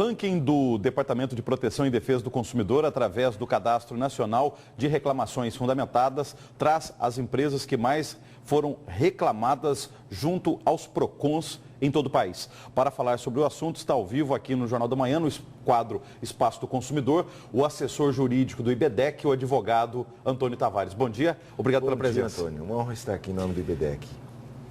ranking do Departamento de Proteção e Defesa do Consumidor, através do Cadastro Nacional de Reclamações Fundamentadas, traz as empresas que mais foram reclamadas junto aos PROCONs em todo o país. Para falar sobre o assunto, está ao vivo aqui no Jornal da Manhã, no quadro Espaço do Consumidor, o assessor jurídico do IBDEC, o advogado Antônio Tavares. Bom dia, obrigado pela presença. Bom dia, Antônio. Uma honra estar aqui em nome do IBDEC.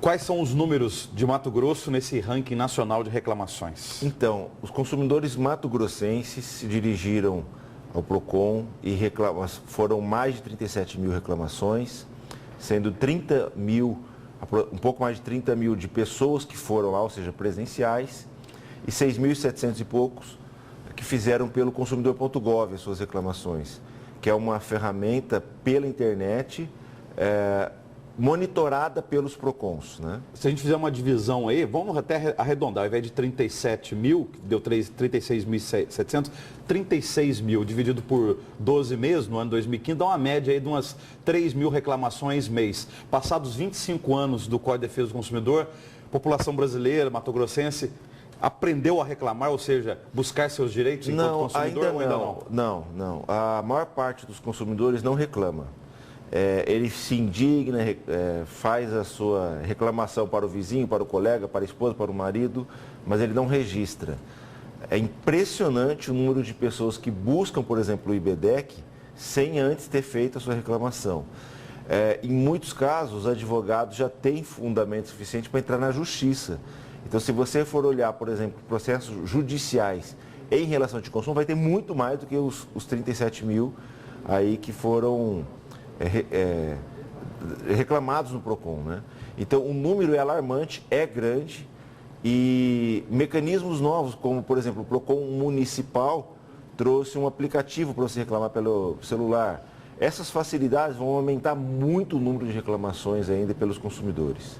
Quais são os números de Mato Grosso nesse ranking nacional de reclamações? Então, os consumidores mato-grossenses se dirigiram ao PROCON e foram mais de 37 mil reclamações, sendo 30 mil, um pouco mais de 30 mil de pessoas que foram lá, ou seja, presenciais, e 6.700 e poucos que fizeram pelo consumidor.gov as suas reclamações, que é uma ferramenta pela internet, monitorada pelos PROCONs, né? Se a gente fizer uma divisão aí, vamos até arredondar, ao invés de 37 mil, que deu 36.700, 36 mil dividido por 12 meses, no ano 2015, dá uma média aí de umas 3 mil reclamações mês. Passados 25 anos do Código de Defesa do Consumidor, a população brasileira, mato-grossense, aprendeu a reclamar, ou seja, buscar seus direitos enquanto consumidor ou ainda não? Não. A maior parte dos consumidores não reclama. Ele se indigna, faz a sua reclamação para o vizinho, para o colega, para a esposa, para o marido, mas ele não registra. É impressionante o número de pessoas que buscam, por exemplo, o IBDEC sem antes ter feito a sua reclamação. Em muitos casos, os advogados já têm fundamento suficiente para entrar na justiça. Então, se você for olhar, por exemplo, processos judiciais em relação de consumo, vai ter muito mais do que os 37 mil aí que foram reclamados no PROCON, né? Então, o número é alarmante, é grande e mecanismos novos, como, por exemplo, o PROCON municipal trouxe um aplicativo para você reclamar pelo celular. Essas facilidades vão aumentar muito o número de reclamações ainda pelos consumidores.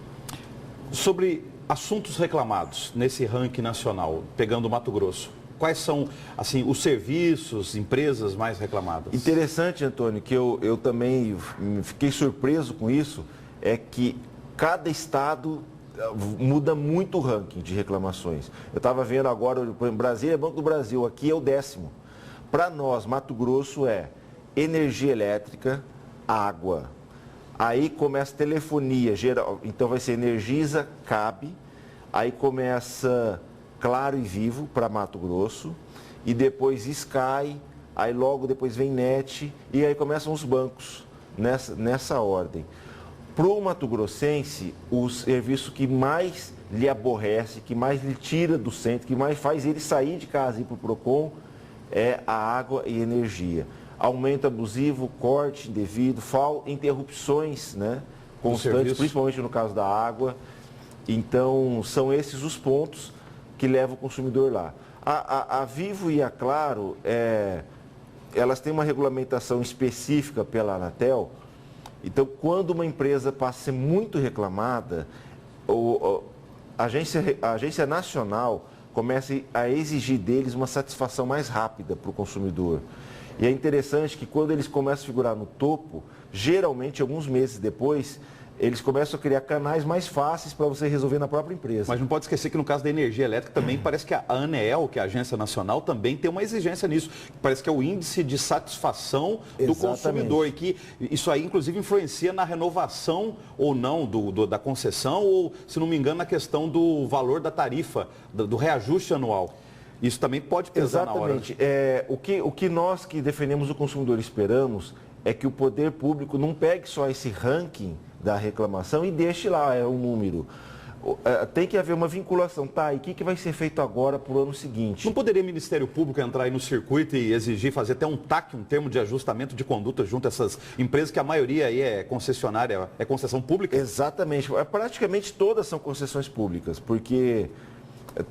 Sobre assuntos reclamados nesse ranking nacional, pegando o Mato Grosso, quais são, assim, os serviços, empresas mais reclamadas? Interessante, Antônio, que eu também fiquei surpreso com isso, é que cada estado muda muito o ranking de reclamações. Eu estava vendo agora, por exemplo, Brasília é Banco do Brasil, aqui é o 10º. Para nós, Mato Grosso é energia elétrica, água. Aí começa telefonia, geral, então vai ser Energisa, CAB, aí começa Claro e Vivo para Mato Grosso, e depois Sky, aí logo depois vem NET, e aí começam os bancos, nessa ordem. Para o mato-grossense, o serviço que mais lhe aborrece, que mais lhe tira do centro, que mais faz ele sair de casa e ir para o PROCON, é a água e energia. Aumento abusivo, corte indevido, interrupções, né, constantes, principalmente no caso da água. Então, são esses os pontos que leva o consumidor lá. A Vivo e a Claro, elas têm uma regulamentação específica pela Anatel. Então, quando uma empresa passa a ser muito reclamada, a agência nacional começa a exigir deles uma satisfação mais rápida para o consumidor. E é interessante que quando eles começam a figurar no topo, geralmente, alguns meses depois, eles começam a criar canais mais fáceis para você resolver na própria empresa. Mas não pode esquecer que no caso da energia elétrica também parece que a ANEEL, que é a Agência Nacional, também tem uma exigência nisso. Parece que é o índice de satisfação do consumidor e que isso aí inclusive influencia na renovação ou não da concessão ou, se não me engano, na questão do valor da tarifa, do reajuste anual. Isso também pode pesar na hora. Exatamente. O que nós que defendemos o consumidor esperamos é que o poder público não pegue só esse ranking da reclamação e deixe lá um número. Tem que haver uma vinculação, tá? E o que vai ser feito agora para o ano seguinte? Não poderia o Ministério Público entrar aí no circuito e exigir, fazer até um TAC, um termo de ajustamento de conduta junto a essas empresas, que a maioria aí é concessionária, é concessão pública? Exatamente. Praticamente todas são concessões públicas, porque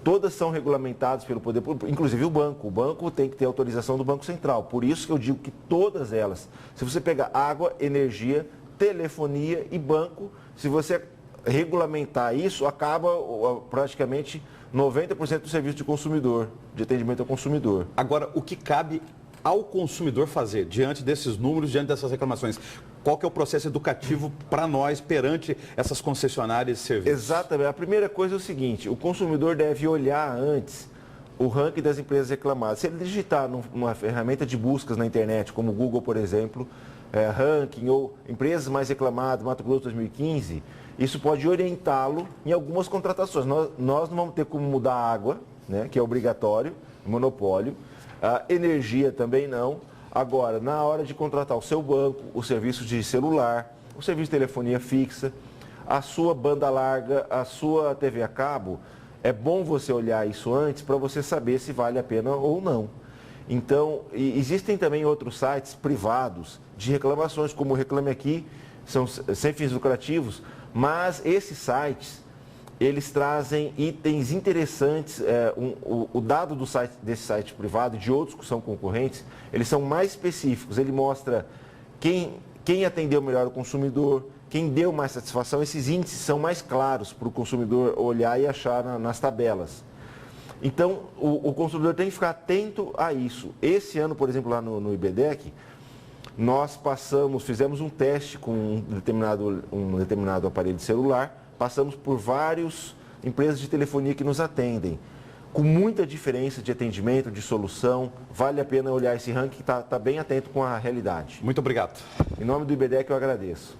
todas são regulamentadas pelo poder público, inclusive o banco. O banco tem que ter autorização do Banco Central. Por isso que eu digo que todas elas, se você pegar água, energia, telefonia e banco, se você regulamentar isso, acaba praticamente 90% do serviço de consumidor, de atendimento ao consumidor. Agora, o que cabe ao consumidor fazer diante desses números, diante dessas reclamações? Qual que é o processo educativo para nós perante essas concessionárias de serviços? Exatamente. A primeira coisa é o seguinte, o consumidor deve olhar antes o ranking das empresas reclamadas. Se ele digitar numa ferramenta de buscas na internet, como o Google, por exemplo, ranking ou empresas mais reclamadas, Mato Grosso 2015, isso pode orientá-lo em algumas contratações. Nós não vamos ter como mudar a água, né, que é obrigatório, monopólio, a energia também não. Agora, na hora de contratar o seu banco, o serviço de celular, o serviço de telefonia fixa, a sua banda larga, a sua TV a cabo, é bom você olhar isso antes para você saber se vale a pena ou não. Então, existem também outros sites privados de reclamações, como o Reclame Aqui, são sem fins lucrativos, mas esses sites, eles trazem itens interessantes. O dado desse site privado e de outros que são concorrentes, eles são mais específicos. Ele mostra quem atendeu melhor o consumidor, quem deu mais satisfação. Esses índices são mais claros para o consumidor olhar e achar nas tabelas. Então, o consumidor tem que ficar atento a isso. Esse ano, por exemplo, lá no IBDEC, nós fizemos um teste com um determinado aparelho de celular, passamos por várias empresas de telefonia que nos atendem, com muita diferença de atendimento, de solução. Vale a pena olhar esse ranking, está bem atento com a realidade. Muito obrigado. Em nome do IBDEC, eu agradeço.